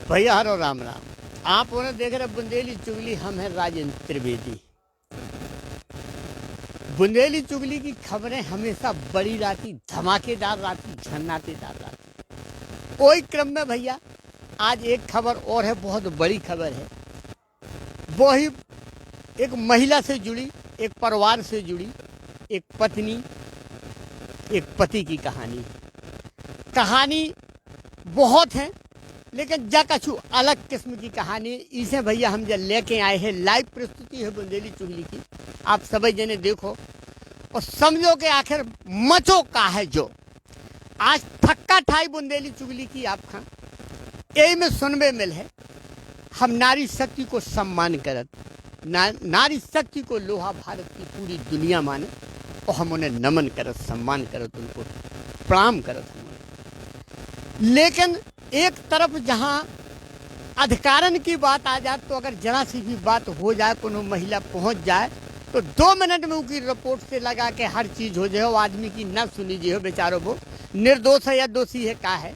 भैया हरो राम राम। आप उन्हें देख रहे बुंदेली चुगली, हम हैं राजेंद्र त्रिवेदी। बुंदेली चुगली की खबरें हमेशा बड़ी रहती, धमाकेदार रहती, झन्नाटेदार रहती। कोई क्रम में भैया आज एक खबर और है, बहुत बड़ी खबर है। वो ही एक महिला से जुड़ी, एक परिवार से जुड़ी, एक पत्नी एक पति की कहानी। कहानी बहुत है लेकिन जा कछु अलग किस्म की कहानी। इसे भैया हम जब लेके आए हैं, लाइव प्रस्तुति है बुंदेली चुगली की। आप सभी जने देखो और समझो कि आखिर मचो का है जो आज थक्का ठाई बुंदेली चुगली की। आप खां यही में सुनबे मिल है, हम नारी शक्ति को सम्मान करत, नारी शक्ति को लोहा भारत की पूरी दुनिया माने और हम उन्हें नमन करत, सम्मान करत, उनको प्रणाम करत हम। लेकिन एक तरफ जहां अधिकारण की बात आ जाए तो अगर जरा सी भी बात हो जाए, कोनो महिला पहुंच जाए तो 2 मिनट में उनकी रिपोर्ट से लगा के हर चीज हो जाए। वो आदमी की न सुनी जी हो, बेचारों वो निर्दोष है या दोषी है का है,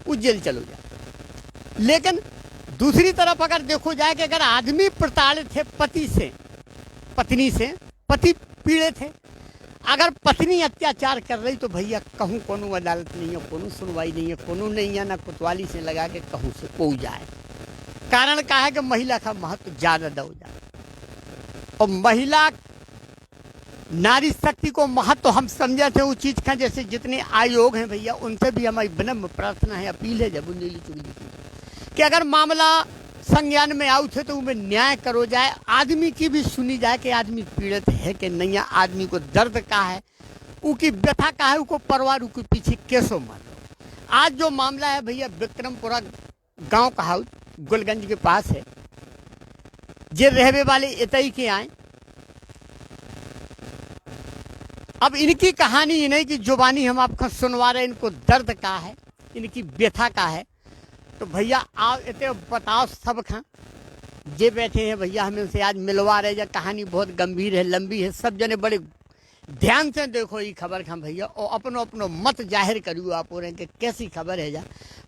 वो जेल चलो जाए। लेकिन दूसरी तरफ अगर देखो जाए कि अगर आदमी प्रताड़ित है पति से, पत्नी से, पति पीड़ित है, अगर पत्नी अत्याचार कर रही तो भैया कहूँ कोनो अदालत नहीं है, कोनो सुनवाई नहीं है, कोनो नहीं है, ना कोतवाली से लगा के कहूँ से को जाए। कारण का है कि महिला का महत्व ज्यादा दो जाए और महिला नारी शक्ति को महत्व हम समझे थे उस चीज का। जैसे जितने आयोग हैं भैया उनसे भी हमारी विनम्र प्रार्थना है, अपील है जब बुंदेली चुगली की कि अगर मामला संज्ञान में आउ थे तो उनमें न्याय करो जाए, आदमी की भी सुनी जाए कि आदमी पीड़ित है कि नहीं है, आदमी को दर्द का है, उनकी व्यथा का है, उनको परिवार उनके पीछे कैसो मारो। आज जो मामला है भैया विक्रमपुरा गांव का हाउस गुलगंज के पास है, जे रहने वाले इतई के आए। अब इनकी कहानी इन्हीं की जुबानी हम आपको सुनवा रहे, इनको दर्द का है, इनकी व्यथा का है। तो भैया आप इतने बताओ सब खां जे बैठे हैं भैया, हमें उनसे आज मिलवा रहे हैं। कहानी बहुत गंभीर है, लंबी है, सब जने बड़े ध्यान से देखो ये खबर खां भैया और अपनो अपनो मत जाहिर करियो आप और कि कैसी खबर है। जा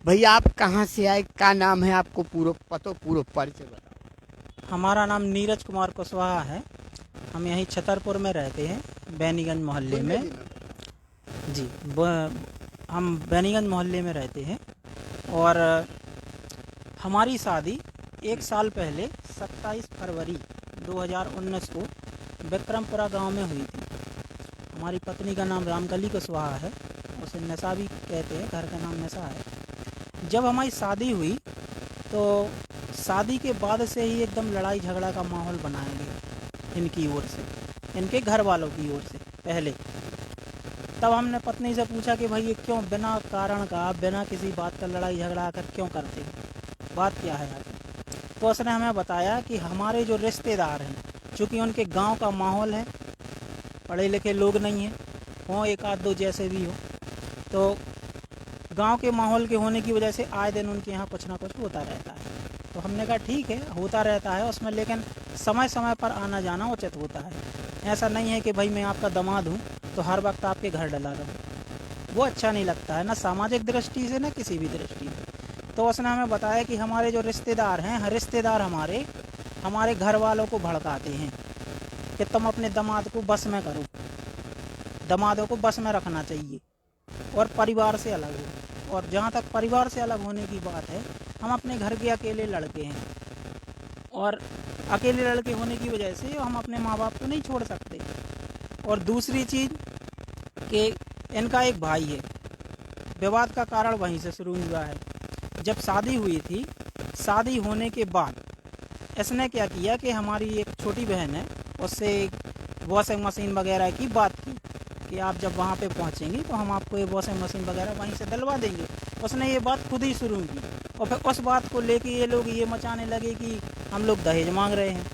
भैया आप कहाँ से आए, क्या नाम है आपको, पूरा पतो, पूरा परिचय बताओ। हमारा नाम नीरज कुमार कुशवाहा है। हम यहीं छतरपुर में रहते हैं, बैनीगंज मोहल्ले में जी। हम बैनीगंज मोहल्ले में रहते हैं और हमारी शादी 1 साल पहले 27 फरवरी 2019 को विक्रमपुरा गांव में हुई थी। हमारी पत्नी का नाम रामकली कुशवाहा है, उसे नशा भी कहते हैं, घर का नाम नशा है। जब हमारी शादी हुई तो शादी के बाद से ही एकदम लड़ाई झगड़ा का माहौल बनाया गया इनकी ओर से, इनके घर वालों की ओर से पहले। तब हमने पत्नी से पूछा कि भाई ये क्यों बिना कारण का, बिना किसी बात का लड़ाई झगड़ा आकर क्यों करते हैं, बात क्या है आखिर। तो उसने हमें बताया कि हमारे जो रिश्तेदार हैं, चूँकि उनके गांव का माहौल है, पढ़े लिखे लोग नहीं हैं, हों एक आध दो जैसे भी हो, तो गांव के माहौल के होने की वजह से आए दिन उनके यहाँ कुछ ना कुछ होता रहता है। तो हमने कहा ठीक है, होता रहता है उसमें, लेकिन समय समय पर आना जाना उचित होता है। ऐसा नहीं है कि भाई मैं आपका दामाद हूँ तो हर वक्त आपके घर डला रहूँ, वो अच्छा नहीं लगता है, ना सामाजिक दृष्टि से ना किसी भी दृष्टि से। तो उसने हमें बताया कि हमारे जो रिश्तेदार हैं, रिश्तेदार हमारे घर वालों को भड़काते हैं कि तुम अपने दामाद को बस में करो, दामादों को बस में रखना चाहिए और परिवार से अलग हो। और जहाँ तक परिवार से अलग होने की बात है, हम अपने घर के अकेले लड़के हैं और अकेले लड़के होने की वजह से हम अपने माँ बाप को नहीं छोड़ सकते। और दूसरी चीज़ कि इनका एक भाई है, विवाद का कारण वहीं से शुरू हुआ है। जब शादी हुई थी, शादी होने के बाद इसने क्या किया कि हमारी एक छोटी बहन है, उससे वॉशिंग मशीन वगैरह की बात की कि आप जब वहाँ पे पहुँचेंगी तो हम आपको ये वॉशिंग मशीन वगैरह वहीं से डलवा देंगे। उसने ये बात खुद ही शुरू की और फिर उस बात को लेके ये लोग ये मचाने लगे कि हम लोग दहेज मांग रहे हैं,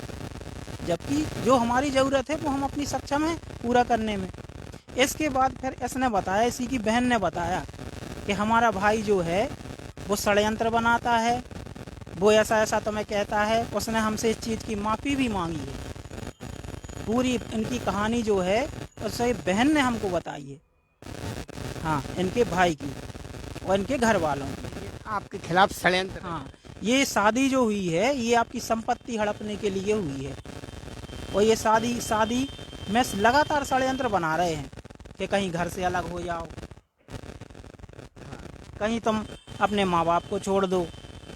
जबकि जो हमारी ज़रूरत है वो हम अपनी सक्षम है पूरा करने में। इसके बाद फिर इसने बताया, इसी की बहन ने बताया कि हमारा भाई जो है वो षड्यंत्र बनाता है, वो ऐसा ऐसा तुम्हें कहता है। उसने हमसे इस चीज़ की माफ़ी भी मांगी है। पूरी इनकी कहानी जो है उससे बहन ने हमको बताई है, हाँ, इनके भाई की और इनके घर वालों की। आपके खिलाफ षड्यंत्र। हाँ, ये शादी जो हुई है ये आपकी संपत्ति हड़पने के लिए हुई है। और ये शादी में लगातार षड्यंत्र बना रहे हैं कि कहीं घर से अलग हो जाओ, कहीं तुम अपने माँ बाप को छोड़ दो,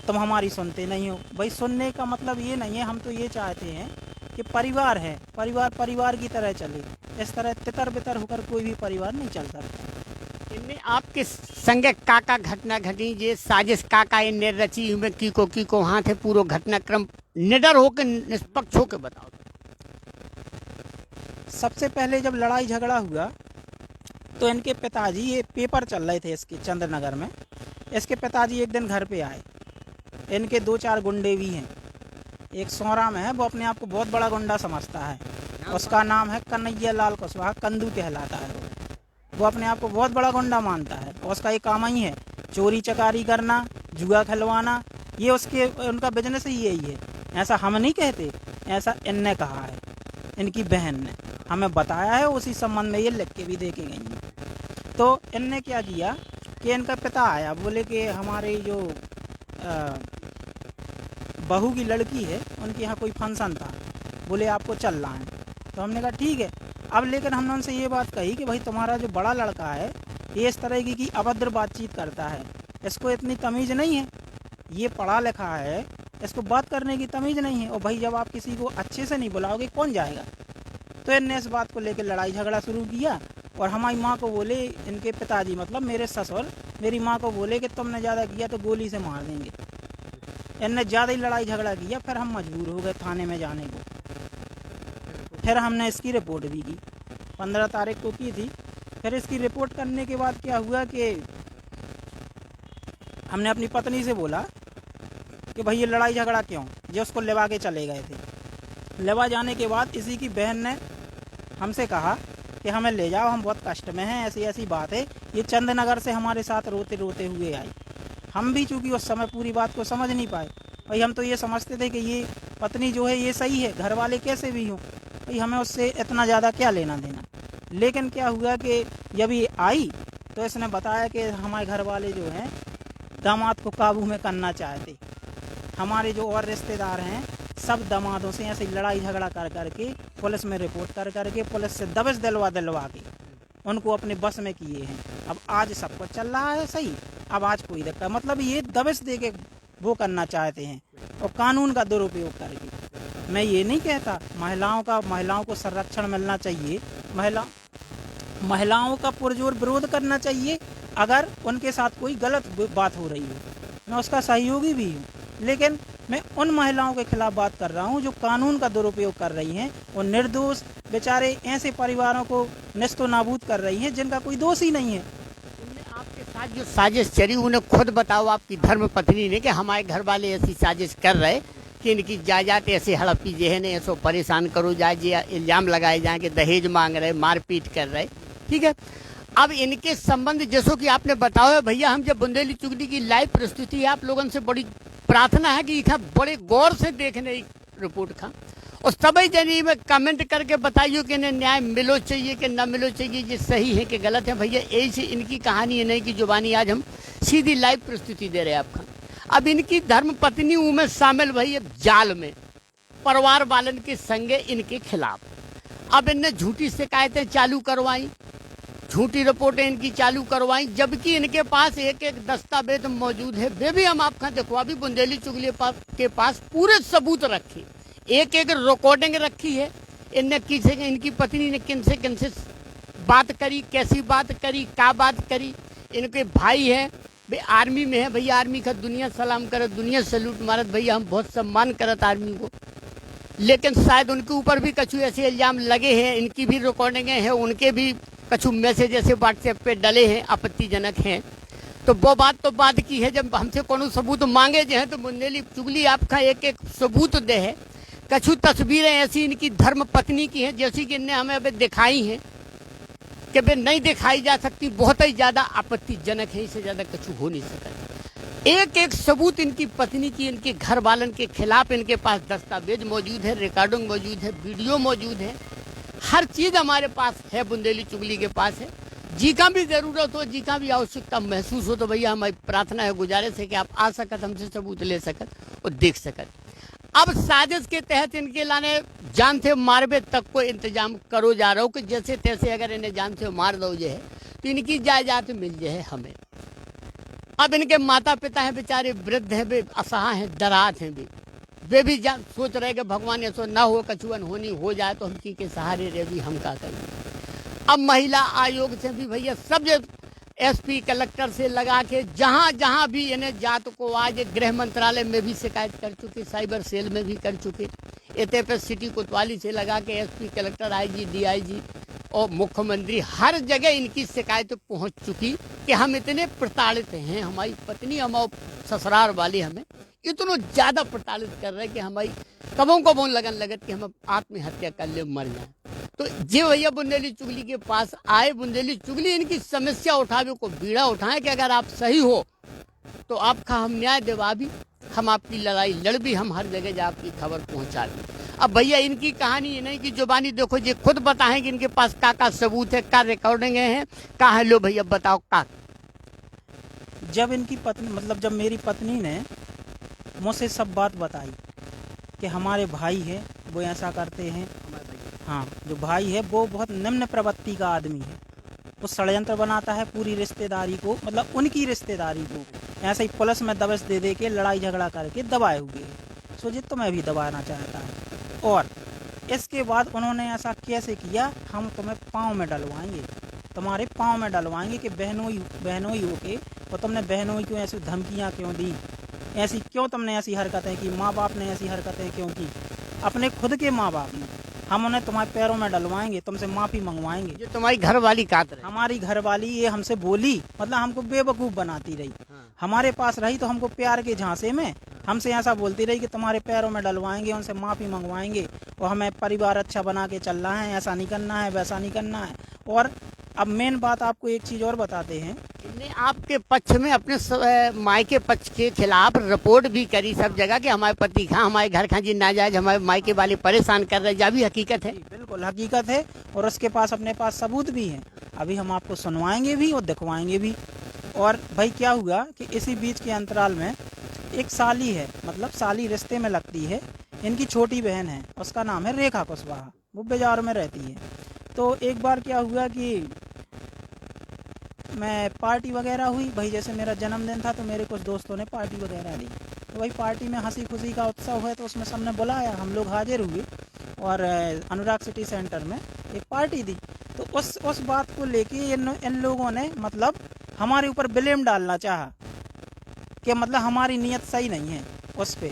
तुम हमारी सुनते नहीं हो। भाई सुनने का मतलब ये नहीं है, हम तो ये चाहते हैं कि परिवार है, परिवार की तरह चले। इस तरह तितर बितर होकर कोई भी परिवार नहीं चल सकता। इनमें आपके संगे काका घटना घटी जे साजिश काका इनने रची में की को वहाँ थे पूरा घटनाक्रम निडर होकर निष्पक्ष होकर बताओ। सबसे पहले जब लड़ाई झगड़ा हुआ तो इनके पिताजी, ये पेपर चल रहे थे इसके चंद्रनगर में, इसके पिताजी एक दिन घर पे आए। इनके 2-4 गुंडे भी हैं। एक सोरा में है, वो अपने आप को बहुत बड़ा गुंडा समझता है, उसका नाम है कन्हैया लाल कुशवाहा, कंदू कहलाता है। वो अपने आप को बहुत बड़ा गुंडा मानता है और उसका एक काम ही है चोरी चकारी करना, जुआ खिलवाना, ये उनका बिजनेस ही यही है। ऐसा हम नहीं कहते, ऐसा इनने कहा है, इनकी बहन ने हमें बताया है, उसी संबंध में ये लिख के भी दे के गई है। तो इनने क्या किया कि इनका पिता आया, बोले कि हमारे जो बहू की लड़की है उनके यहाँ कोई फंक्शन था, बोले आपको चलना है। तो हमने कहा ठीक है। अब लेकिन हमने उनसे ये बात कही कि भाई तुम्हारा जो बड़ा लड़का है ये इस तरह की अभद्र बातचीत करता है, इसको इतनी तमीज़ नहीं है, ये पढ़ा लिखा है, इसको बात करने की तमीज़ नहीं है, और भाई जब आप किसी को अच्छे से नहीं बुलाओगे कौन जाएगा। तो इनने इस बात को लेकर लड़ाई झगड़ा शुरू किया और हमारी माँ को बोले, इनके पिताजी मतलब मेरे ससुर मेरी माँ को बोले कि तुमने ज़्यादा किया तो गोली से मार देंगे। इनने ज़्यादा ही लड़ाई झगड़ा किया, फिर हम मजबूर हो गए थाने में जाने को। फिर हमने इसकी रिपोर्ट भी की, 15 तारीख को की थी। फिर इसकी रिपोर्ट करने के बाद क्या हुआ कि हमने अपनी पत्नी से बोला कि भाई ये लड़ाई झगड़ा क्यों, जो उसको लेवा के चले गए थे। लेवा जाने के बाद इसी की बहन ने हमसे कहा कि हमें ले जाओ, हम बहुत कष्ट में हैं, ऐसी ऐसी बात है। ये चंदनगर से हमारे साथ रोते रोते हुए आई। हम भी चूँकि उस समय पूरी बात को समझ नहीं पाए, भाई हम तो ये समझते थे कि ये पत्नी जो है ये सही है, घर वाले कैसे भी हों, भाई हमें उससे इतना ज़्यादा क्या लेना देना। लेकिन क्या हुआ कि जब ये आई तो इसने बताया कि हमारे घर वाले जो हैं दामाद को काबू में करना चाहते। हमारे जो और रिश्तेदार हैं सब दामादों से ऐसे लड़ाई झगड़ा कर करके पुलिस में रिपोर्ट कर करके पुलिस से दबिश दिलवा के उनको अपने बस में किए हैं। अब आज सब कुछ चल रहा है सही, अब आज कोई दिक्कत, मतलब ये दबिश दे के वो करना चाहते हैं और कानून का दुरुपयोग करके। मैं ये नहीं कहता, महिलाओं को संरक्षण मिलना चाहिए, महिलाओं का पुरजोर विरोध करना चाहिए। अगर उनके साथ कोई गलत बात हो रही है मैं उसका सहयोगी भी हूँ, लेकिन मैं उन महिलाओं के खिलाफ बात कर रहा हूँ जो कानून का दुरुपयोग कर रही हैं और निर्दोष बेचारे ऐसे परिवारों को नष्टो नाबूद कर रही हैं जिनका कोई दोष ही नहीं है। आपके साथ जो साजिश चली उन्हें खुद बताओ आपकी धर्म पत्नी ने कि हमारे घर वाले ऐसी साजिश कर रहे कि इनकी जायदाद ऐसे हड़पी जे है ने ऐसो परेशान करो जाए, जे इल्ज़ाम लगाए जाए कि दहेज मांग रहे, मारपीट कर रहे, ठीक है। अब इनके संबंध जैसो कि आपने बताया भैया, हम जब बुंदेली चुगली की लाइव प्रस्तुति आप लोगों से बड़ी प्रार्थना है कि इतना बड़े गौर से देखने रिपोर्ट का और सभी जनी में कमेंट करके बताइए कि इन्हें न्याय मिलो चाहिए कि न मिलो चाहिए, ये सही है कि गलत है। भैया ऐसी इनकी कहानी है नहीं कि जुबानी, आज हम सीधी लाइव प्रस्तुति दे रहे हैं आपका। अब इनकी धर्म पत्नी में शामिल भई अब जाल में परिवार वालन के संगे इनके खिलाफ अब इनने झूठी शिकायतें चालू करवाई, झूठी रिपोर्टें इनकी चालू करवाई, जबकि इनके पास एक एक दस्तावेज मौजूद है। वे भी हम आपका देखो, अभी बुंदेली चुगली के पास पूरे सबूत रखे, एक एक रिकॉर्डिंग रखी है। इनकी पत्नी ने किन से बात करी, कैसी बात करी, क्या बात करी। इनके भाई हैं, भाई आर्मी में है, भैया आर्मी का दुनिया सलाम करत, दुनिया सैल्यूट मारत, भैया हम बहुत सम्मान करत आर्मी को। लेकिन शायद उनके ऊपर भी कछु ऐसे इल्ज़ाम लगे हैं, इनकी भी रिकॉर्डिंगें हैं, उनके भी कछु मैसेज ऐसे व्हाट्सएप पे डले हैं आपत्तिजनक हैं। तो वो बात तो बात की है, जब हमसे कोनो सबूत मांगे जो है तो बुंदेली चुगली आपका एक एक सबूत दे है। कछु तस्वीरें ऐसी इनकी धर्म पत्नी की हैं जैसी कि इनने हमें अभी दिखाई हैं कि वे नहीं दिखाई जा सकती, बहुत ही ज़्यादा आपत्तिजनक है, इससे ज़्यादा कछु हो नहीं सकता। एक एक सबूत इनकी पत्नी की, इनके घर वालन के खिलाफ इनके पास दस्तावेज मौजूद है, रिकॉर्डिंग मौजूद है, वीडियो मौजूद है, हर चीज़ हमारे पास है, बुंदेली चुगली के पास है। जी का भी जरूरत हो, जी का भी आवश्यकता महसूस हो तो भैया हमारी प्रार्थना है, गुजारिश है कि आप आ सकत, हमसे सबूत ले सकत और देख सकत। अब साजिश के तहत इनके लाने जान से मारबे तक को इंतजाम करो जा रहा हो कि जैसे तैसे अगर इन्हें जान से मार दो जो है तो इनकी जायदाद मिल जाए हमें। अब इनके माता पिता हैं बेचारे, वृद्ध हैं, वे असहाय हैं, दराज हैं, वे भी सोच रहे कि भगवान ऐसा ना हो, कछुअन होनी हो जाए तो हम की के सहारे रह भी हम का करें। अब महिला आयोग से भी भैया सब एसपी कलेक्टर से लगा के जहाँ जहाँ भी इन्हें जात को आज गृह मंत्रालय में भी शिकायत कर चुके, साइबर सेल में भी कर चुके, इतने पे सिटी कोतवाली से लगा के एसपी कलेक्टर आईजी डीआईजी और मुख्यमंत्री हर जगह इनकी शिकायत पहुंच चुकी कि हम इतने प्रताड़ित हैं, हमारी पत्नी हम और ससुराल वाले हमें इतना ज़्यादा प्रताड़ित कर रहे हैं कि हमारी कबों कबों लगन लगत कि हम आत्महत्या कर ले मर जाए। तो जे भैया बुंदेली चुगली के पास आए, बुंदेली चुगली इनकी समस्या उठावे को बीड़ा उठाए कि अगर आप सही हो तो आपका हम न्याय दिवा भी, हम आपकी लड़ाई लड़ भी, हम हर जगह जा आपकी खबर पहुंचा दी। अब भैया इनकी कहानी ये नहीं कि जुबानी देखो, ये खुद बताएं कि इनके पास का सबूत है, का रिकॉर्डिंग है, का है, लो भैया बताओ का। जब इनकी पत्नी मतलब जब मेरी पत्नी ने मुझसे सब बात बताई कि हमारे भाई है वो ऐसा करते हैं, हाँ जो भाई है वो बहुत निम्न प्रवृत्ति का आदमी है, वो षड्यंत्र बनाता है पूरी रिश्तेदारी को, मतलब उनकी रिश्तेदारी को ऐसे ही पुलिस में दबस दे दे के लड़ाई झगड़ा करके दबाए हुए है। सोचिए तो मैं भी दबाना चाहता है। और इसके बाद उन्होंने ऐसा कैसे किया, हम तुम्हें पाँव में डलवाएंगे, तुम्हारे पाँव में डलवाएंगे कि बहनोई होके, और तुमने बहनोई क्यों ऐसी धमकियाँ क्यों दी, ऐसी क्यों तुमने ऐसी हरकतें की, माँ बाप ने ऐसी हरकतें क्यों की, अपने खुद के माँ बाप ने, हम उन्हें तुम्हारे पैरों में डलवाएंगे, तुमसे माफ़ी मंगवाएंगे। जो तुम्हारी घरवाली कात रही, हमारी घरवाली ये हमसे बोली, मतलब हमको बेवकूफ़ बनाती रही, हमारे पास रही तो हमको प्यार के झांसे में हमसे ऐसा बोलती रही कि तुम्हारे पैरों में डलवाएंगे, उनसे माफ़ी मंगवाएंगे और हमें परिवार अच्छा बना के चलना है, ऐसा नहीं करना है, वैसा नहीं करना है। और अब मेन बात आपको एक चीज़ और बताते हैं, इनने आपके पक्ष में अपने मायके पक्ष के खिलाफ रिपोर्ट भी करी सब जगह कि हमारे पति खां, हमारे घर खां जी नाजायज हमारे मायके वाले परेशान कर रहे, जा भी हकीकत है। बिल्कुल हकीकत है, और उसके पास अपने पास सबूत भी हैं, अभी हम आपको सुनवाएंगे भी और दिखवाएंगे भी। और भाई क्या हुआ कि इसी बीच के अंतराल में एक साली है, मतलब साली रिश्ते में लगती है, इनकी छोटी बहन है, उसका नाम है रेखा कुशवाहा, वो बाजार में रहती है। तो एक बार क्या हुआ कि मैं पार्टी वगैरह हुई, भाई जैसे मेरा जन्मदिन था तो मेरे कुछ दोस्तों ने पार्टी वगैरह दी, तो भाई पार्टी में हंसी खुशी का उत्सव है तो उसमें सबने बुलाया, हम लोग हाजिर हुए और अनुराग सिटी सेंटर में एक पार्टी दी। तो उस बात को लेके इन लोगों ने मतलब हमारे ऊपर ब्लेम डालना चाहा कि मतलब हमारी नीयत सही नहीं है उस पे,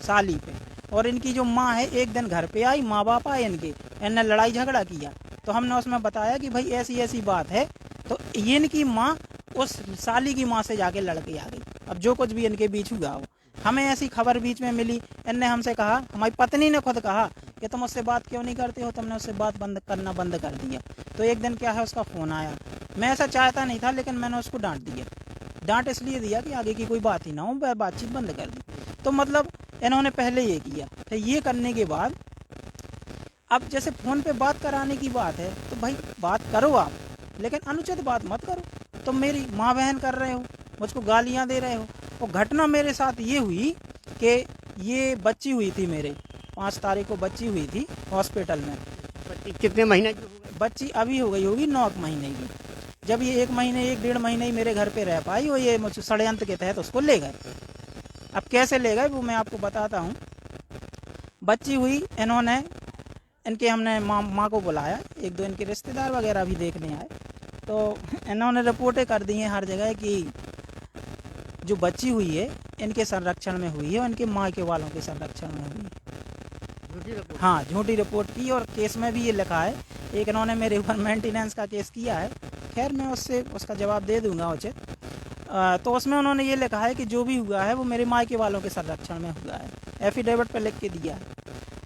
साली पे। और इनकी जो माँ है एक दिन घर पे आई, माँ बाप आए इनने लड़ाई झगड़ा किया, तो हमने उसमें बताया कि भाई ऐसी ऐसी बात है, तो इनकी माँ उस साली की माँ से जाके लड़ के आ गई। अब जो कुछ भी इनके बीच हुआ हो, हमें ऐसी खबर बीच में मिली, इनने हमसे कहा, हमारी पत्नी ने खुद कहा कि तुम उससे बात क्यों नहीं करते हो, तुमने उससे बात करना बंद कर दिया। तो एक दिन क्या है उसका फ़ोन आया, मैं ऐसा चाहता नहीं था लेकिन मैंने उसको डांट दिया, डांट इसलिए दिया कि आगे की कोई बात ही ना हो, बातचीत बंद कर दी। तो मतलब इन्होंने पहले ये किया, तो ये करने के बाद अब जैसे फ़ोन पे बात कराने की बात है तो भाई बात करो आप, लेकिन अनुचित बात मत करो। तुम मेरी माँ बहन कर रहे हो, मुझको गालियाँ दे रहे हो। और घटना मेरे साथ ये हुई कि ये बच्ची हुई थी, मेरे 5 तारीख को बच्ची हुई थी हॉस्पिटल में। बच्ची कितने महीने की हो गई? बच्ची अभी हो गई होगी 9 महीने की। जब ये 1 महीने 1 डेढ़ महीने ही मेरे घर पे रह पाई और ये मुझे षड्यंत्र के तहत उसको ले गए। अब कैसे ले गए वो मैं आपको बताता हूँ। बच्ची हुई, इन्होंने इनके हमने माँ को बुलाया, 1-2 इनके रिश्तेदार वगैरह भी देखने आए, तो इन्होंने रिपोर्टें कर दी हैं हर जगह कि जो बच्ची हुई है इनके संरक्षण में हुई है और इनके माँ के वालों के संरक्षण में हुई है। हाँ, झूठी रिपोर्ट की और केस में भी ये लिखा है। एक इन्होंने मेरे ऊपर मेंटेनेंस का केस किया है, खैर मैं उसका जवाब दे दूंगा उचित। तो उसमें उन्होंने ये लिखा है कि जो भी हुआ है वो मेरे माँ के वालों के संरक्षण में हुआ है, एफिडेविट पर लिख के दिया है।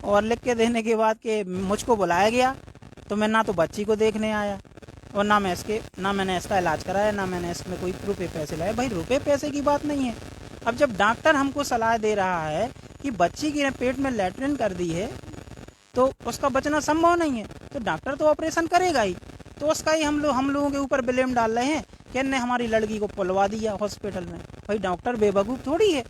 और लिख के देने के बाद कि मुझको बुलाया गया तो मैं ना तो बच्ची को देखने आया और ना मैंने इसका इलाज कराया, ना मैंने इसमें कोई रुपये पैसे लाए। भाई रुपये पैसे की बात नहीं है। अब जब डॉक्टर हमको सलाह दे रहा है कि बच्ची के पेट में लैट्रिन कर दी है तो उसका बचना संभव नहीं है, तो डॉक्टर तो ऑपरेशन करेगा ही। तो उसका ही हम लोगों के ऊपर ब्लेम डाल रहे हैं कि इनने हमारी लड़की को पुलवा दिया हॉस्पिटल में। भाई डॉक्टर बेवकूफ़ थोड़ी है,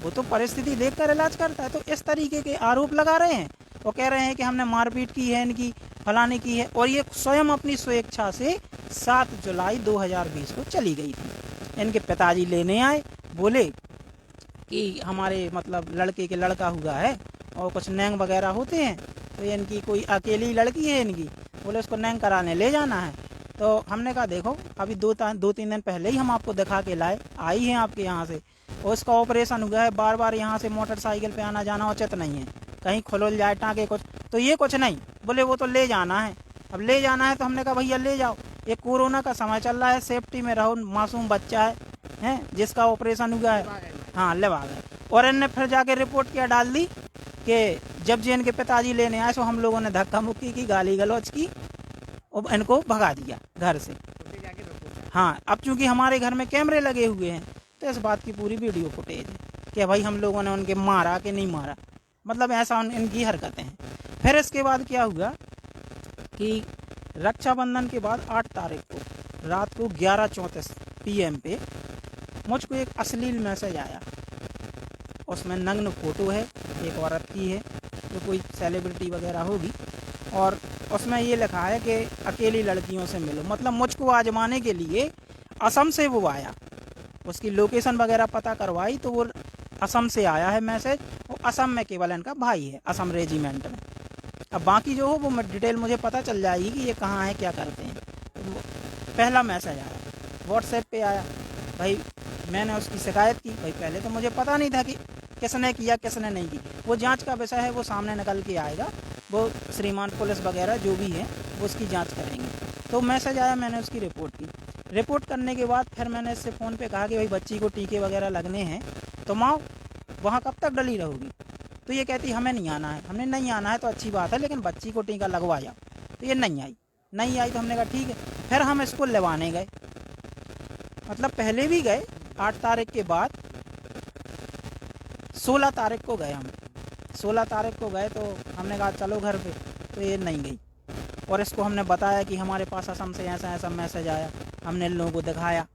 वो तो परिस्थिति देखकर इलाज करता है। तो इस तरीके के आरोप लगा रहे हैं और कह रहे हैं कि हमने मारपीट की है, इनकी फलाने की है, और ये स्वयं अपनी स्वेच्छा से 7 जुलाई 2020 को चली गई थी। इनके पिताजी लेने आए, बोले कि हमारे मतलब लड़के के लड़का हुआ है और कुछ नैंग वगैरह होते हैं, तो इनकी कोई अकेली लड़की है इनकी, बोले उसको नैंग कराने ले जाना है। तो हमने कहा देखो अभी 2-3 दिन पहले ही हम आपको दिखा के लाए, आई हैं आपके यहाँ से, और उसका ऑपरेशन हुआ है। बार बार यहाँ से मोटरसाइकिल पे आना जाना उचित नहीं है, कहीं खुल जाए टाँके कुछ, तो ये कुछ नहीं, बोले वो तो ले जाना है। अब ले जाना है तो हमने कहा भैया ले जाओ, ये कोरोना का समय चल रहा है, सेफ्टी में रहो, मासूम बच्चा है जिसका ऑपरेशन हुआ है। हाँ लेवा गए। और इनने फिर जाके रिपोर्ट क्या डाल दी कि जब जी इनके पिताजी लेने आए तो हम लोगों ने धक्का मुक्की की, गाली गलौज की और इनको भगा दिया घर से। हाँ, अब चूंकि हमारे घर में कैमरे लगे हुए हैं तो इस बात की पूरी वीडियो फुटेज है कि भाई हम लोगों ने उनके मारा कि नहीं मारा, मतलब ऐसा इनकी हरकतें हैं। फिर इसके बाद क्या हुआ कि रक्षाबंधन के बाद 8 तारीख को रात को 11:34 PM पे मुझको एक अश्लील मैसेज आया। उसमें नग्न फोटो है, एक औरत की है जो कोई सेलिब्रिटी वगैरह होगी, और उसमें ये लिखा है कि अकेली लड़कियों से मिलो। मतलब मुझको आजमाने के लिए असम से वो आया, उसकी लोकेशन वगैरह पता करवाई तो वो असम से आया है मैसेज, और असम में केवल इनका भाई है, असम रेजिमेंट में। अब बाकी जो हो वो डिटेल मुझे पता चल जाएगी कि ये कहाँ है क्या करते हैं। तो पहला मैसेज आया व्हाट्सएप पे आया, भाई मैंने उसकी शिकायत की। भाई पहले तो मुझे पता नहीं था कि किसने किया किसने नहीं की, वो जांच का विषय है, वो सामने निकल के आएगा, वो श्रीमान पुलिस वगैरह जो भी है वो उसकी जांच करेंगे। तो मैसेज आया, मैंने उसकी रिपोर्ट की। रिपोर्ट करने के बाद फिर मैंने इससे फ़ोन पे कहा कि भाई बच्ची को टीके वगैरह लगने हैं, तो माँ वहाँ कब तक डली रहोगी? तो ये कहती हमें नहीं आना है। हमने नहीं आना है तो अच्छी बात है, लेकिन बच्ची को टीका लगवा जाओ। तो ये नहीं आई तो हमने कहा ठीक है। फिर हम इसको लेवाने गए, मतलब पहले भी गए 8 तारीख के बाद, 16 तारीख को गए हम। 16 तारीख को गए तो हमने कहा चलो घर पे, तो ये नहीं गई। और इसको हमने बताया कि हमारे पास असम से ऐसा ऐसा मैसेज आया, हमने इन लोगों को दिखाया,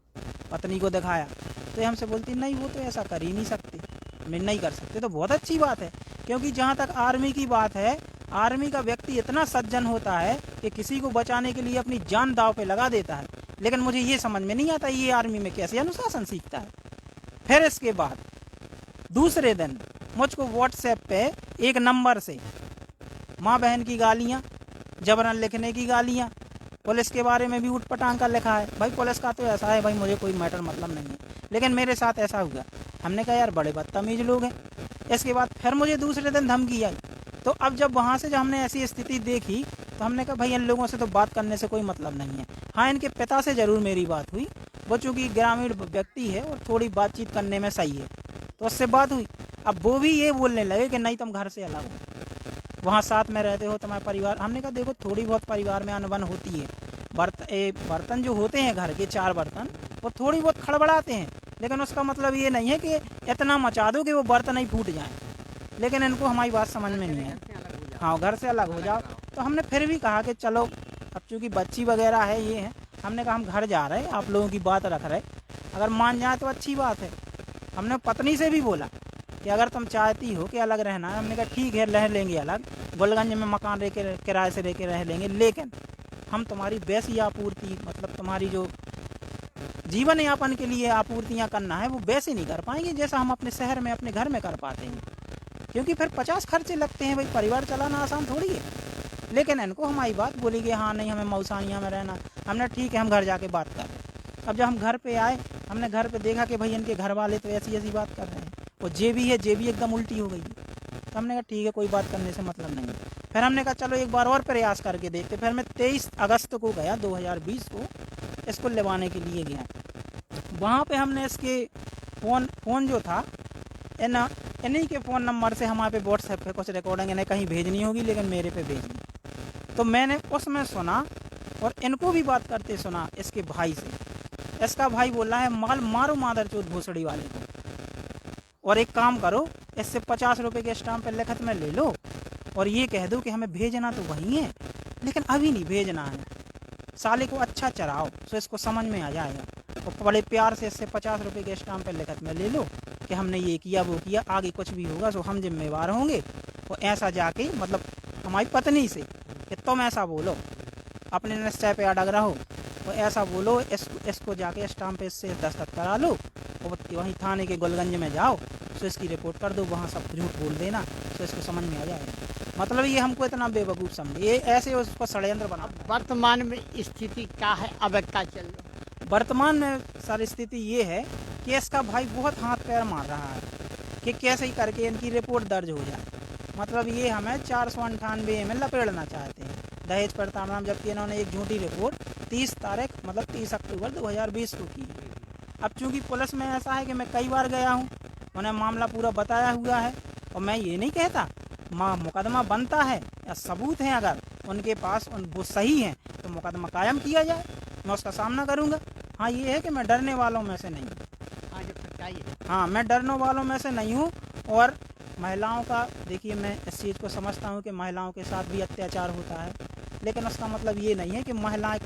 पत्नी को दिखाया, तो ये हमसे बोलती नहीं वो तो ऐसा कर ही नहीं सकते, मैं नहीं कर सकते। तो बहुत अच्छी बात है, क्योंकि जहाँ तक आर्मी की बात है, आर्मी का व्यक्ति इतना सज्जन होता है कि किसी को बचाने के लिए अपनी जान दांव पे लगा देता है। लेकिन मुझे ये समझ में नहीं आता ये आर्मी में कैसे अनुशासन सीखता है। फिर इसके बाद दूसरे दिन मुझको व्हाट्सएप पे एक नंबर से माँ बहन की गालियाँ, जबरन लिखने की गालियाँ, पुलिस के बारे में भी उठ पटांग का लिखा है। भाई पुलिस का तो ऐसा है, भाई मुझे कोई मैटर मतलब नहीं है, लेकिन मेरे साथ ऐसा हुआ। हमने कहा यार बड़े बदतमीज लोग हैं। इसके बाद फिर मुझे दूसरे दिन धमकी आई। तो अब जब वहाँ से जब हमने ऐसी स्थिति देखी तो हमने कहा भाई इन लोगों से तो बात करने से कोई मतलब नहीं है। हाँ, इनके पिता से ज़रूर मेरी बात हुई, वो चूँकि ग्रामीण व्यक्ति है और थोड़ी बातचीत करने में सही है, तो उससे बात हुई। अब वो भी ये बोलने लगे कि नहीं तुम घर से अलग हो, वहाँ साथ में रहते हो, तुम्हारा परिवार। हमने कहा देखो थोड़ी बहुत परिवार में अनबन होती है, बर्तन जो होते हैं घर के 4 बर्तन वो थोड़ी बहुत खड़बड़ाते हैं, लेकिन उसका मतलब ये नहीं है कि इतना मचा दो कि वो बर्तन ही फूट जाएं। लेकिन इनको हमारी बात समझ में नहीं है। हाँ, घर से अलग हो जाओ। तो हमने फिर भी कहा कि चलो अब चूँकि बच्ची वगैरह है ये है, हमने कहा हम घर जा रहे हैं, आप लोगों की बात रख रहे, अगर मान जाए तो अच्छी बात है। हमने पत्नी से भी बोला कि अगर तुम चाहती हो कि अलग रहना है, हमने कहा ठीक है रह लेंगे अलग, गोलगंज में मकान रह किराए से रह रह लेंगे, लेकिन हम तुम्हारी वैसी आपूर्ति, मतलब तुम्हारी जो जीवन यापन के लिए आपूर्तियाँ करना है वो वैसे नहीं कर पाएंगे जैसा हम अपने शहर में अपने घर में कर पाते हैं, क्योंकि फिर 50 खर्चे लगते हैं। भाई परिवार चलाना आसान थोड़ी है। लेकिन इनको हमारी बात बोली कि हाँ नहीं हमें मौसानिया में रहना। हमने ठीक है हम घर जाके बात कर रहे। अब जब हम घर पे आए, हमने घर पे देखा कि भाई इनके घर वाले तो ऐसी ऐसी बात कर रहे हैं, और जे भी एकदम उल्टी हो गई। तो हमने कहा ठीक है कोई बात करने से मतलब नहीं है। फिर हमने कहा चलो एक बार और प्रयास करके देखते। फिर मैं 23 अगस्त को गया 2020 को, इसको लेवाने के लिए गया। वहाँ पे हमने इसके फ़ोन जो था इन्हीं के फ़ोन नंबर से हमारे पे व्हाट्सएप पे कुछ रिकॉर्डिंग इन्हें कहीं भेजनी होगी, लेकिन मेरे पे भेजनी। तो मैंने उसमें सुना और इनको भी बात करते सुना इसके भाई से। इसका भाई बोल रहा है मारो मादरचोद भोसड़ी वाले को, और एक काम करो इससे 50 रुपये के स्टाम्प पे लिखत में ले लो और ये कह दो कि हमें भेजना तो वही है, लेकिन अभी नहीं भेजना है, साले को अच्छा चढ़ाओ तो इसको समझ में आ जाएगा। और बड़े प्यार से इससे 50 रुपये के स्टाम्प पे लिखत में ले लो कि हमने ये किया वो किया, आगे कुछ भी होगा तो हम जिम्मेवार होंगे। और ऐसा जाके मतलब हमारी पत्नी से कि तुम ऐसा बोलो, अपने निश्चय पे अड़ग रहो, और ऐसा बोलो इसको जाके स्टाम्प पे इससे दस्तखत करा लो और वहीं थाने के गोलगंज में जाओ तो इसकी रिपोर्ट कर दो, वहाँ सब झूठ बोल देना तो इसको समझ में आ जाएगा। मतलब ये हमको इतना बेवकूफ़ समझे, ये ऐसे उसको षड्यंत्र बना। वर्तमान में स्थिति क्या है, अब क्या चल रहा है? वर्तमान में सर स्थिति ये है कि इसका भाई बहुत हाथ पैर मार रहा है कि कैसे ही करके इनकी रिपोर्ट दर्ज हो जाए। मतलब ये हमें 498 में लपेटना चाहते हैं दहेज प्रताड़ना, जबकि इन्होंने एक झूठी रिपोर्ट 30 अक्टूबर 2020 को की है। अब चूंकि पुलिस में ऐसा है कि मैं कई बार गया हूँ, उन्हें मामला पूरा बताया हुआ है, और मैं ये नहीं कहता मुकदमा बनता है या सबूत हैं अगर उनके पास वो सही हैं तो मुकदमा कायम किया जाए, मैं उसका सामना करूँगा। हाँ ये है कि मैं डरने वालों में से नहीं हूँ। हाँ मैं डरने वालों में से नहीं हूँ। और महिलाओं का देखिए, मैं इस चीज़ को समझता हूँ कि महिलाओं के साथ भी अत्याचार होता है, लेकिन उसका मतलब ये नहीं है कि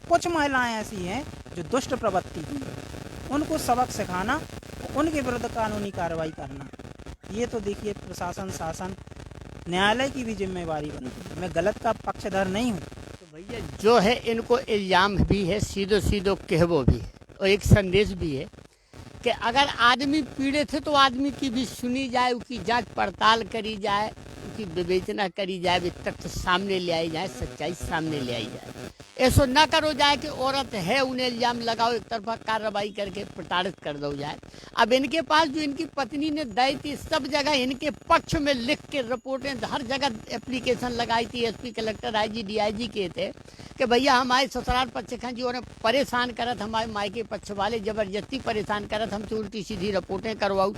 कुछ महिलाएं ऐसी हैं जो दुष्ट प्रवृत्ति की हैं, उनको सबक सिखाना, उनके विरुद्ध कानूनी कार्रवाई करना, ये तो देखिए प्रशासन, शासन, न्यायालय की भी जिम्मेवारी बनती है। मैं गलत का पक्षधर नहीं हूँ। तो भैया जो है इनको इल्ज़ाम भी है, सीधो सीधो कहवो भी है, और एक संदेश भी है कि अगर आदमी पीड़ित है तो आदमी की भी सुनी जाए, उसकी जांच पड़ताल करी जाए, उसकी विवेचना करी जाए, भी तथ्य सामने ले आई जाए, सच्चाई सामने ले आई जाए। ऐसा ना करो जाए कि औरत है उन्हें इल्ज़ाम लगाओ, एक तरफा कार्रवाई करके प्रताड़ित कर दो जाए। अब इनके पास जो इनकी पत्नी ने दी थी, सब जगह इनके पक्ष में लिख के रिपोर्टें, हर जगह एप्लीकेशन लगाई थी, एसपी, कलेक्टर, आईजी, डीआईजी के थे कि भैया हमारे ससुराल पक्ष खां जी उन्हें परेशान करत, हमारे मायके पक्ष वाले ज़बरदस्ती परेशान करत, हमसे उल्टी सीधी रिपोर्टें करवाऊ,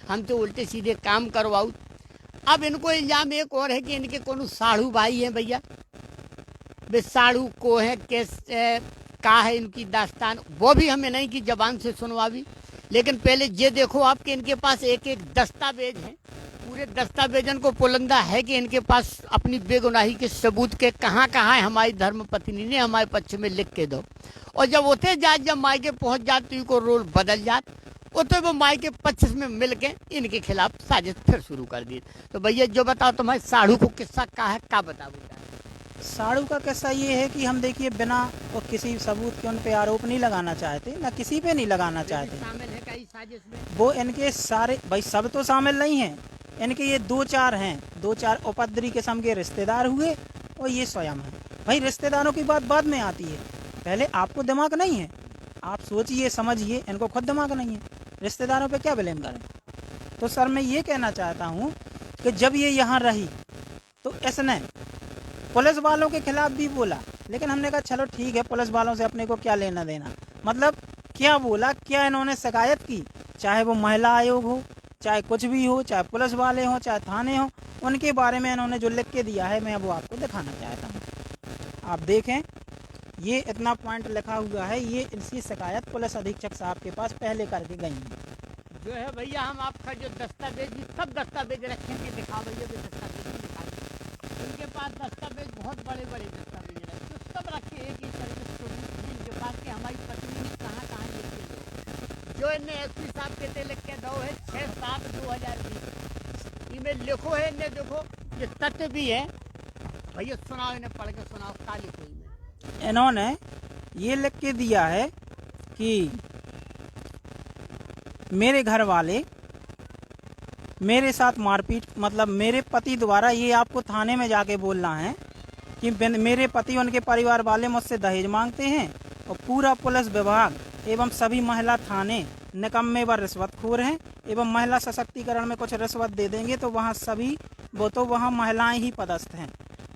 हमसे उल्टे सीधे काम करवाऊ। अब इनको इल्ज़ाम एक और है कि इनके कोनो साढ़ू भाई हैं भैया, वे साढ़ू को है, का है इनकी दास्तान, वो भी हमें नहीं की ज़बान से सुनवावी। लेकिन पहले ये देखो आपके इनके पास एक एक दस्तावेज हैं, पूरे दस्तावेजन को पुलंदा है कि इनके पास अपनी बेगुनाही के सबूत के कहाँ कहाँ है, हमारी धर्म पत्नी ने हमारे पक्ष में लिख के दो। और जब होते जात, जब मायके पहुँच जात तो इनको रोल बदल जात, तो वो माई के पक्ष में मिल के इनके खिलाफ साजिश फिर शुरू कर दी। तो भैया जो बताओ तुम्हारे साढ़ू को किस्सा क्या है, क्या बताओ? साढ़ू का किस्सा ये है कि हम देखिए बिना और किसी सबूत के उन पे आरोप नहीं लगाना चाहते, ना किसी पे नहीं लगाना चाहते। शामिल है कई साजिश में? वो इनके सारे भाई सब तो शामिल नहीं हैं, इनके ये 2-4 हैं, 2-4 उपद्रवी किस्म के रिश्तेदार हुए और ये स्वयं है। भाई रिश्तेदारों की बात बाद में आती है, पहले आपको दिमाग नहीं है, आप सोचिए समझिए, इनको खुद दिमाग नहीं है, रिश्तेदारों पे क्या ब्लेम करें। तो सर मैं ये कहना चाहता हूँ कि जब ये यहाँ रही तो इसने पुलिस वालों के खिलाफ भी बोला, लेकिन हमने कहा चलो ठीक है, पुलिस वालों से अपने को क्या लेना देना। मतलब क्या बोला, क्या इन्होंने शिकायत की, चाहे वो महिला आयोग हो, चाहे कुछ भी हो, चाहे पुलिस वाले हो, चाहे थाने हो, उनके बारे में इन्होंने जो लिख के दिया है मैं वो आपको दिखाना चाहता हूँ। आप देखें, ये इतना पॉइंट लिखा हुआ है, ये इसकी शिकायत पुलिस अधीक्षक साहब के पास पहले करके गई है। जो है भैया हम आपका जो दस्तावेज, सब दस्तावेज रखेंगे, दिखा भैया भी दस्तावेज दिखा। उनके पास दस्तावेज बहुत बड़े बड़े दस्तावेज रखे, सब रखे एक ही इनके पास के हमारी पत्नी ने कहाँ कहाँ लिखे दो, जो इन्हें एसपी साहब के ते लिख के दो है 6/7/2020 ईमेल लिखो है, इन्हें देखो ये तथ्य भी है भैया, सुनाओ इन्हें, पढ़ के सुनाओ क्या लिखो इनमें। इन्होंने ये लिख के दिया है कि मेरे घर वाले मेरे साथ मारपीट, मतलब मेरे पति द्वारा, ये आपको थाने में जाके बोलना है कि मेरे पति उनके परिवार वाले मुझसे दहेज मांगते हैं और पूरा पुलिस विभाग एवं सभी महिला थाने निकम्मे व रिश्वतखोर हैं एवं महिला सशक्तिकरण में कुछ रिश्वत दे देंगे तो वहाँ महिलाएं ही पदस्थ हैं,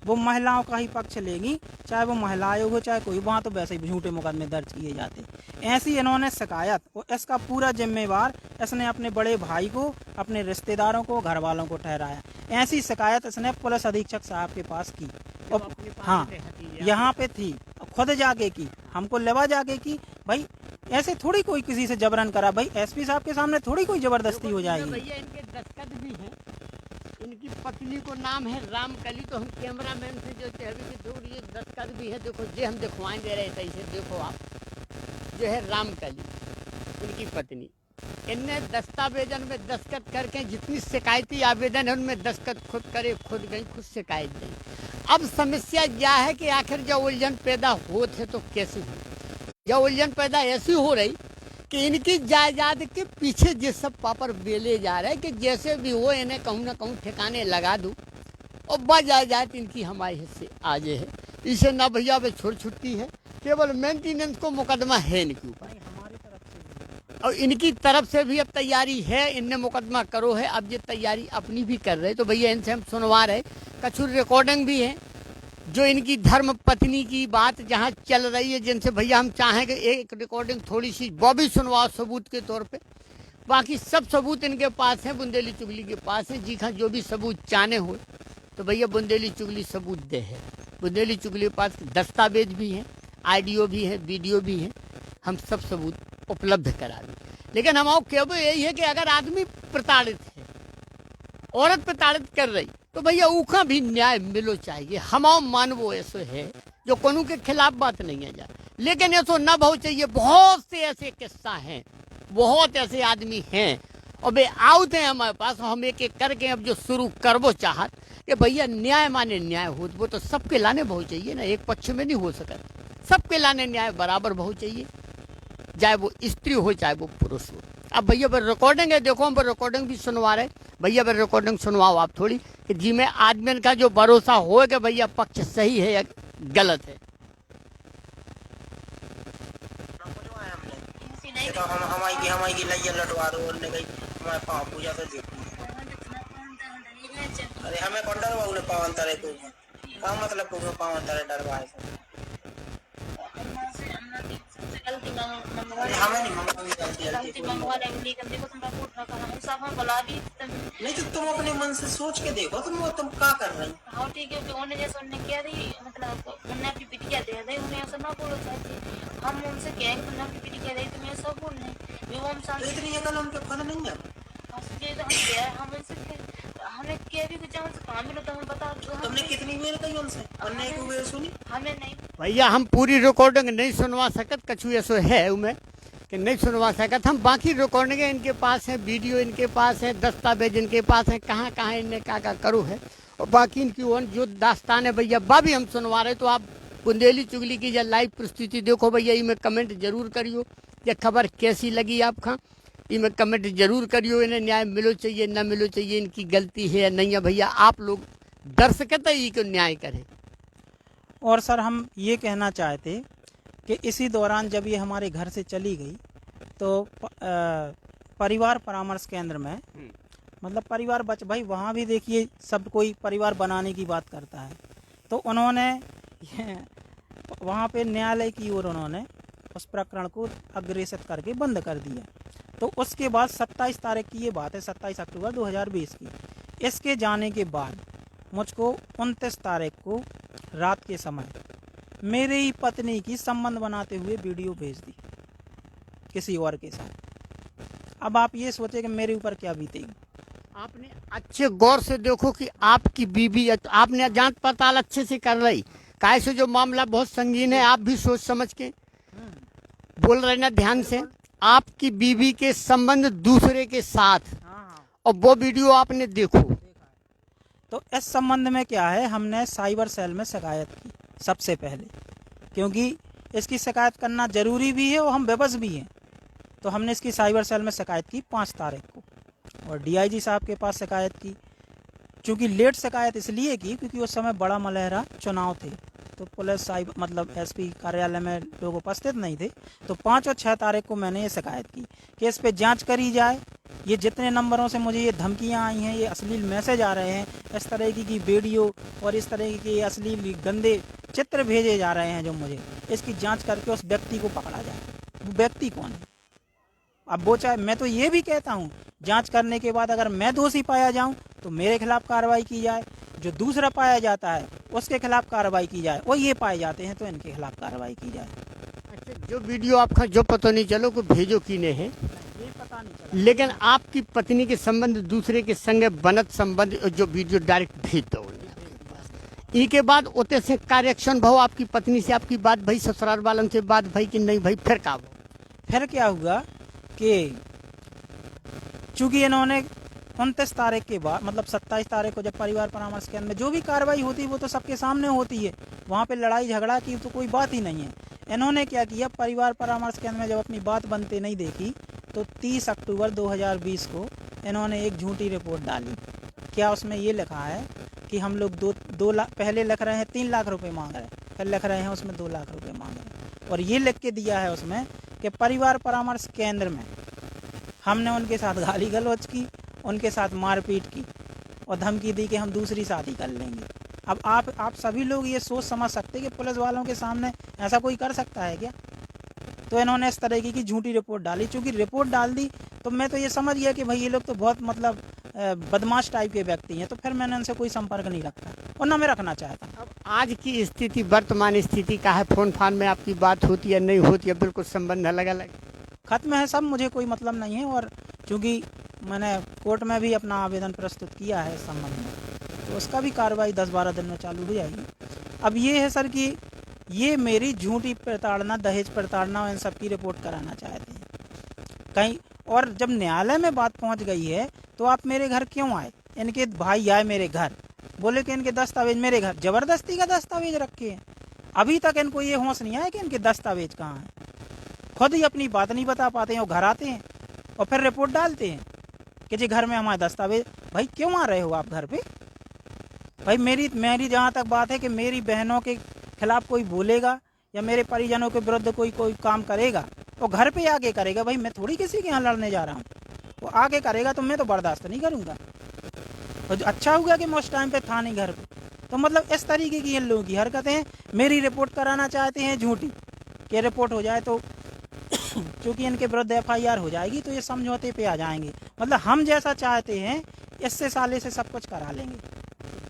वो महिलाओं का ही पक्ष लेगी, चाहे वो महिला आयोग हो चाहे कोई, वहाँ तो वैसे ही झूठे मुकदमे दर्ज किए जाते। ऐसी इन्होंने शिकायत, और इसका पूरा जिम्मेवार इसने अपने बड़े भाई को, अपने रिश्तेदारों को, घर वालों को ठहराया। ऐसी शिकायत इसने पुलिस अधीक्षक साहब के पास की, और हाँ यहाँ पे थी, खुद जाके की, हमको लेवा जाके की। भाई ऐसे थोड़ी कोई किसी से जबरन करा, भाई एसपी साहब के सामने थोड़ी कोई जबरदस्ती हो जाएगी। भैया इनके दस्तखत भी हैं, इनकी पत्नी को नाम है रामकली। तो हम कैमरामैन से जो अभी की दूर ये दस्तखत भी है, देखो जे हम दिखवाएं दे रहे थे, इसे देखो आप, जो है रामकली उनकी पत्नी। इनने दस्तावेजन में दस्तखत करके जितनी शिकायती आवेदन है उनमें दस्तखत खुद करे, खुद गई, खुद शिकायत दी। अब समस्या क्या है कि आखिर जब उलझन पैदा होते तो कैसे हो, जब उलझन पैदा ऐसी हो रही कि इनकी जायदाद के पीछे ये सब पापर बेले जा रहे हैं कि जैसे भी हो इन्हें कहूँ ना कहूँ ठिकाने लगा दूँ और बच जायदाद इनकी हमारे हिस्से आ जाए है। इसे ना भैया वे छोड़ छुट्टी है, केवल मेंटेनेंस को मुकदमा है इनके ऊपर और इनकी तरफ से भी अब तैयारी है, इनने मुकदमा करो है, अब ये तैयारी अपनी भी कर रहे। तो भैया इनसे हम सुनवा रहे, कछु रिकॉर्डिंग भी है जो इनकी धर्म पत्नी की बात जहाँ चल रही है, जिनसे भैया हम चाहेंगे एक रिकॉर्डिंग थोड़ी सी वो भी सुनवाओ सबूत के तौर पे। बाकी सब सबूत इनके पास हैं, बुंदेली चुगली के पास है। जी हाँ, जो भी सबूत चाहने हो तो भैया बुंदेली चुगली सबूत दे है। बुंदेली चुगली के पास दस्तावेज भी हैं, ऑडियो भी है, वीडियो भी है, हम सब सबूत उपलब्ध करा दें। लेकिन हमारा केवल यही है कि अगर आदमी प्रताड़ित है, औरत प्रताड़ित कर रही, तो भैया ऊका भी न्याय मिलो चाहिए। हमारा मानवो ऐसे है जो कानून के खिलाफ बात नहीं है जा, लेकिन ऐसा न भाव चाहिए। बहुत से ऐसे किस्सा हैं, बहुत ऐसे आदमी हैं और वे आउट हैं हमारे पास। हम एक एक करके अब जो शुरू करबो चाहत कि भैया न्याय माने न्याय हो, वो तो सबके लाने बहुत चाहिए ना, एक पक्ष में नहीं हो सकता। सबके लाने न्याय बराबर बहुत चाहिए, चाहे वो स्त्री हो चाहे वो पुरुष हो। अब भैया पर रिकॉर्डिंग है, देखो हम पर रिकॉर्डिंग भी सुनवा रहे। भैया पर रिकॉर्डिंग सुनवाओ आप थोड़ी कि जी में आदमी का जो भरोसा हो कि भैया पक्ष सही है या गलत है। हमारी लैया लटवा दो और गई हमारे पाँव पूजा से देखो। अरे हमें कौन डरवा उन्हें पावन तारे को क्या मतलब को पावन तारे डरवाए नहीं तो तुम अपने मन से सोच के देखो तुम क्या कर रही हो। हाँ ठीक है, उन्होंने जैसे उन्होंने किया थी, मतलब उन्होंने अपनी पिटिया दे दी, उन्हें ऐसा ना बोलो चाहते। हम उनसे कहें कि उन्होंने अपनी पिटिया दे दी, तुम्हें सब बोलना है वो हम तो इतनी अकल उनके फल नहीं है। हम उनसे हमें क्या भी कुछ हमसे काम मिलो तो हमें बता दो। तुमने कितनी बेर कही उनसे, उनने एक बेर सुनी? हमें नहीं भैया हम पूरी रिकॉर्डिंग नहीं सुनवा सकत, कछु ऐसा है उनमें कि नहीं सुनवा सकत। हम बाकी रिकॉर्डिंग इनके पास है, वीडियो इनके पास है, दस्तावेज इनके पास है, कहाँ कहाँ इनने क्या करो है और बाकी इनकी जो दास्तान है भैया बा भी हम सुनवा रहे। तो आप बुंदेली चुगली की जब लाइव प्रस्तुति देखो भैया, इनमें कमेंट जरूर करियो ये खबर कैसी लगी आपका, इनमें कमेंट जरूर करियो। इन्हें न्याय मिलो चाहिए न मिलो चाहिए, इनकी गलती है या नहीं है, भैया आप लोग दर्शकता ही को न्याय करें। और सर हम ये कहना चाहते कि इसी दौरान जब ये हमारे घर से चली गई तो परिवार परामर्श केंद्र में मतलब परिवार भाई वहाँ भी देखिए सब कोई परिवार बनाने की बात करता है, तो उन्होंने वहाँ पे न्यायालय की ओर उन्होंने उस प्रकरण को अग्रेसित करके बंद कर दिया। तो उसके बाद 27 तारीख की ये बात है, 27 अक्टूबर 2020 की। इसके जाने के बाद मुझको 29 तारीख को रात के समय मेरी ही पत्नी की संबंध बनाते हुए वीडियो भेज दी किसी और के साथ। अब आप ये सोचे कि मेरे ऊपर क्या बीतेगी। आपने अच्छे गौर से देखो कि आपकी बीबी, आपने जांच पड़ताल अच्छे से कर रही, काहे से जो मामला बहुत संगीन है, आप भी सोच समझ के बोल रहे ना ध्यान से। आपकी बीबी के संबंध दूसरे के साथ और वो वीडियो आपने देखो। तो इस संबंध में क्या है, हमने साइबर सेल में शिकायत की सबसे पहले, क्योंकि इसकी शिकायत करना जरूरी भी है और हम बेबस भी हैं। तो हमने इसकी साइबर सेल में शिकायत की 5 तारीख को और डीआईजी साहब के पास शिकायत की। चूँकि लेट शिकायत इसलिए की क्योंकि उस समय बड़ा मलहरा चुनाव थे, तो पुलिस साहिब मतलब एसपी कार्यालय में लोग उपस्थित नहीं थे। तो 5 और 6 तारीख को मैंने ये शिकायत की कि इस पे जांच करी जाए। ये जितने नंबरों से मुझे ये धमकियां आई हैं, ये अश्लील मैसेज आ रहे हैं, इस तरह की वीडियो और इस तरह के अश्लील गंदे चित्र भेजे जा रहे हैं जो मुझे, इसकी जांच करके उस व्यक्ति को पकड़ा जाए। वो व्यक्ति कौन है? अब वो चाहे, मैं तो ये भी कहता हूँ जांच करने के बाद अगर मैं दोषी पाया जाऊँ तो मेरे खिलाफ कार्रवाई की जाए, जो दूसरा पाया जाता है उसके खिलाफ कार्रवाई की जाए, और ये पाए जाते हैं तो इनके खिलाफ कार्रवाई की जाए। अच्छा, जो वीडियो आपका जो पता नहीं चलो को भेजो किने है, ये पता लेकिन आपकी पत्नी के संबंध दूसरे के संगे बनत संबंध जो वीडियो डायरेक्ट भेज दो आपके पास, ई के बाद ओते से करेक्शन भाव आपकी पत्नी से आपकी बात भाई ससुराल वालन से बात भाई कि नहीं भाई, फिर का फिर क्या हुआ कि चूंकि इन्होंने 29 तारीख के बाद मतलब 27 तारीख को जब परिवार परामर्श केंद्र में जो भी कार्रवाई होती है वो तो सबके सामने होती है, वहाँ पे लड़ाई झगड़ा की तो कोई बात ही नहीं है। इन्होंने क्या किया, परिवार परामर्श केंद्र में जब अपनी बात बनते नहीं देखी तो 30 अक्टूबर 2020 को इन्होंने एक झूठी रिपोर्ट डाली। क्या उसमें ये लिखा है कि हम लोग दो लाख पहले लिख रहे हैं 3 लाख रुपए मांग रहे हैं, फिर लिख रहे हैं उसमें 2 लाख रुपए मांग रहे हैं, और ये लिख के दिया है उसमें कि परिवार परामर्श केंद्र में हमने उनके साथ गाली गलौज की, उनके साथ मारपीट की और धमकी दी कि हम दूसरी शादी कर लेंगे। अब आप सभी लोग ये सोच समझ सकते कि पुलिस वालों के सामने ऐसा कोई कर सकता है क्या? तो इन्होंने इस तरीके की झूठी रिपोर्ट डाली। चूंकि रिपोर्ट डाल दी तो मैं तो ये समझ गया कि भाई ये लोग तो बहुत मतलब बदमाश टाइप के व्यक्ति हैं, तो फिर मैंने उनसे कोई संपर्क नहीं रखा और ना मैं रखना चाहता। अब आज की स्थिति, वर्तमान स्थिति का है, फोन फान में आपकी बात होती है नहीं होती है, बिल्कुल संबंध अलग अलग खत्म है सब, मुझे कोई मतलब नहीं है। और चूँकि मैंने कोर्ट में भी अपना आवेदन प्रस्तुत किया है इस संबंध में, तो उसका भी कार्रवाई 10-12 दिन में चालू हो जाएगी। अब ये है सर कि ये मेरी झूठी प्रताड़ना, दहेज प्रताड़ना और इन सब की रिपोर्ट कराना चाहते हैं कहीं, और जब न्यायालय में बात पहुंच गई है तो आप मेरे घर क्यों आए? इनके भाई आए मेरे घर, बोले कि इनके दस्तावेज मेरे घर, जबरदस्ती का दस्तावेज रखे हैं। अभी तक इनको ये होश नहीं आया कि इनके दस्तावेज कहाँ हैं। खुद ही अपनी बात नहीं बता पाते हैं और घर आते हैं और फिर रिपोर्ट डालते हैं कि जी घर में हमारे दस्तावेज। भाई क्यों आ रहे हो आप घर पे? भाई मेरी जहाँ तक बात है कि मेरी बहनों के खिलाफ कोई बोलेगा या मेरे परिजनों के विरुद्ध कोई काम करेगा वो घर पे आके करेगा। भाई मैं थोड़ी किसी के यहाँ लड़ने जा रहा हूँ, वो आके करेगा तो मैं तो बर्दाश्त नहीं करूँगा। और अच्छा होगा कि मैं उस टाइम पे था नहीं घर पे। तो मतलब इस तरीके की इन लोगों की हरकतें, मेरी रिपोर्ट कराना चाहते हैं झूठी कि रिपोर्ट हो जाए तो क्योंकि इनके विरुद्ध FIR हो जाएगी तो ये समझौते पे आ जाएंगे। मतलब हम जैसा चाहते हैं इससे साले से सब कुछ करा लेंगे।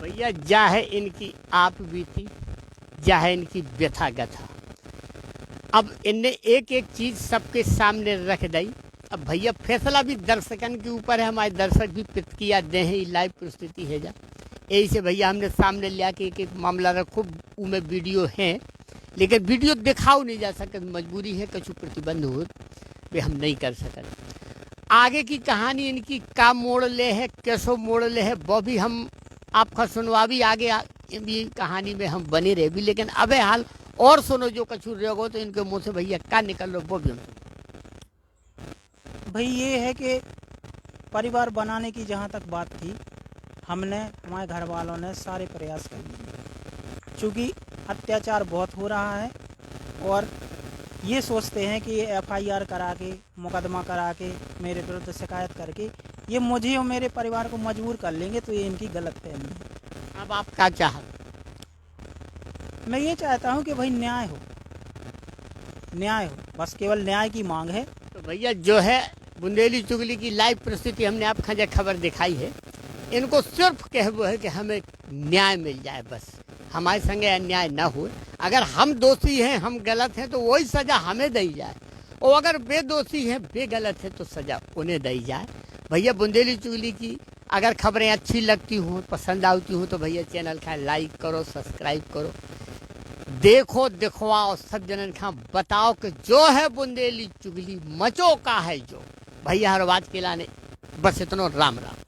भैया जा है इनकी आप बीती, जा है इनकी व्यथा गथा। अब इनने एक एक चीज सबके सामने रख दी। अब भैया फैसला भी दर्शकन के ऊपर है, हमारे दर्शक भी प्रतिक्रिया दे हैं, लाइव परिस्थिति है जा यही से भैया हमने सामने लिया कि एक मामला रखो, उनमें वीडियो है लेकिन वीडियो दिखाओ नहीं जा सकते, मजबूरी है, कुछ प्रतिबंध हो वे हम नहीं कर सकते। आगे की कहानी इनकी का मोड़ ले है, कैसो मोड़ ले है, वो भी हम आपका सुनवा भी आगे भी कहानी में हम बने रहे भी। लेकिन अबे हाल और सुनो जो कछु रहो तो इनके मुंह से भैया क्या निकल लो वो भी हम। भाई ये है कि परिवार बनाने की जहाँ तक बात थी, हमने हमारे घर वालों ने सारे प्रयास कर लिए। चूँकि अत्याचार बहुत हो रहा है और ये सोचते हैं कि FIR करा के, मुकदमा करा के, मेरे विरुद्ध शिकायत करके ये मुझे और मेरे परिवार को मजबूर कर लेंगे, तो ये इनकी गलतफहमी है। अब आप क्या चाह? मैं ये चाहता हूँ कि भाई न्याय हो, न्याय हो, बस केवल न्याय की मांग है। तो भैया जो है बुंदेली चुगली की लाइव परिस्थिति हमने आप खंजा खबर दिखाई है, इनको सिर्फ कहबो है कि हमें न्याय मिल जाए, बस हमारे संगे अन्याय ना हो। अगर हम दोषी हैं, हम गलत हैं तो वही सजा हमें दी जाए, और अगर बेदोषी हैं, बेगलत है तो सजा उन्हें दी जाए। भैया बुंदेली चुगली की अगर खबरें अच्छी लगती हों, पसंद आती हों तो भैया चैनल का लाइक करो, सब्सक्राइब करो, देखो दिखवाओ, सब जनन का बताओ कि जो है बुंदेली चुगली मचो का है जो। भैया हर बात के लाने बस इतना, राम राम।